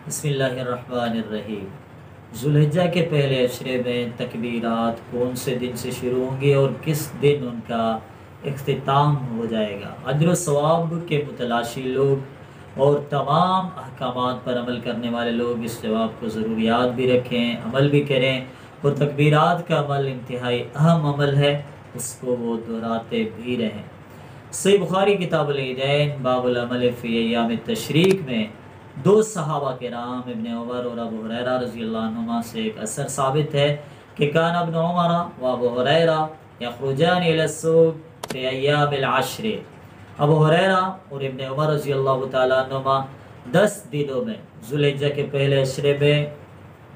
بسم اللہ الرحمن الرحیم۔ ذوالحجہ کے پہلے عشرے میں تکبیرات کون سے دن سے شروع ہوں گے اور کس دن ان کا اختتام ہو جائے گا؟ اجر و ثواب کے متلاشی لوگ اور تمام احکامات پر عمل کرنے والے لوگ اس جواب کو ضرور یاد بھی رکھیں، عمل بھی کریں، اور تکبیرات کا عمل انتہائی اہم عمل ہے، اس کو وہ دہراتے بھی رہیں۔ صحیح بخاری کتاب العیدین باب العمل فی ایام التشریق میں دو صحابہ کرام ابن عمر اور ابو ہریرہ رضی اللہ عنہما سے ایک اثر ثابت ہے کہ کان ابن عمر و ابو ہریرہ یخرجان الی السوق فی ایام العشر۔ ابو ہریرہ اور ابن عمر رضی اللہ تعالیٰ عنہما 10 دنوں میں ذوالحجہ کے پہلے عشرے میں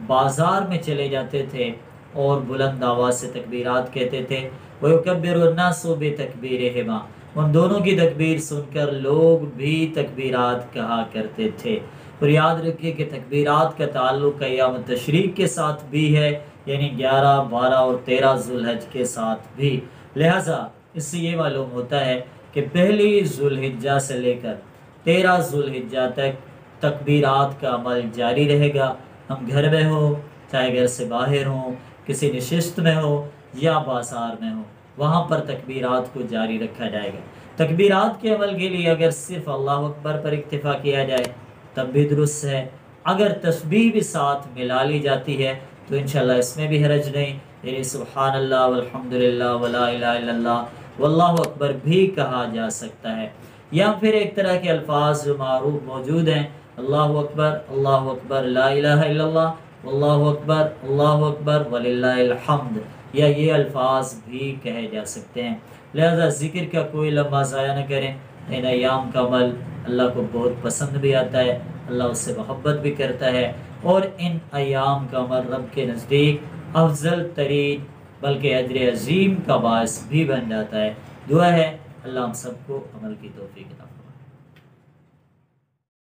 بازار میں چلے جاتے تھے اور بلند آواز سے تکبیرات کہتے تھے۔ وَيُكَبِّرُ النَّاسُ بِتَكْبِيرِهِمَا، ان دونوں کی تکبیر سن کر لوگ بھی تکبیرات کہا کرتے تھے۔ اور یاد رکھیے کہ تکبیرات کا تعلق ایام تشریق کے ساتھ بھی ہے، یعنی 11، 12 اور 13 ذوالحج کے ساتھ بھی۔ لہٰذا اس سے یہ معلوم ہوتا ہے کہ پہلی ذوالحجہ سے لے کر 13 ذوالحجہ تک تکبیرات کا عمل جاری رہے گا۔ ہم گھر میں ہوں، چاہے گھر سے باہر ہوں، کسی نشست میں ہو یا بازار میں ہو، وہاں پر تکبیرات کو جاری رکھا جائے گا۔ تکبیرات کے عمل کے لیے اگر صرف اللہ اکبر پر اکتفا کیا جائے تب بھی درست ہے، اگر تسبیح بھی ساتھ ملا لی جاتی ہے تو انشاءاللہ اس میں بھی حرج نہیں، یعنی سبحان اللہ والحمدللہ ولا الہ الا اللہ واللہ اکبر بھی کہا جا سکتا ہے۔ یا پھر ایک طرح کے الفاظ جو معروف موجود ہیں، اللہ اکبر لا الہ الا اللہ اللہ اکبر وللہ الحمد، یا یہ الفاظ بھی کہے جا سکتے ہیں۔ لہذا ذکر کا کوئی لمحہ ضائع نہ کریں۔ ان ایام کا عمل اللہ کو بہت پسند بھی آتا ہے، اللہ اس سے محبت بھی کرتا ہے، اور ان ایام کا عمل رب کے نزدیک افضل ترین بلکہ اجر عظیم کا باعث بھی بن جاتا ہے۔ دعا ہے اللہ ہم سب کو عمل کی توفیق عطا فرمائے۔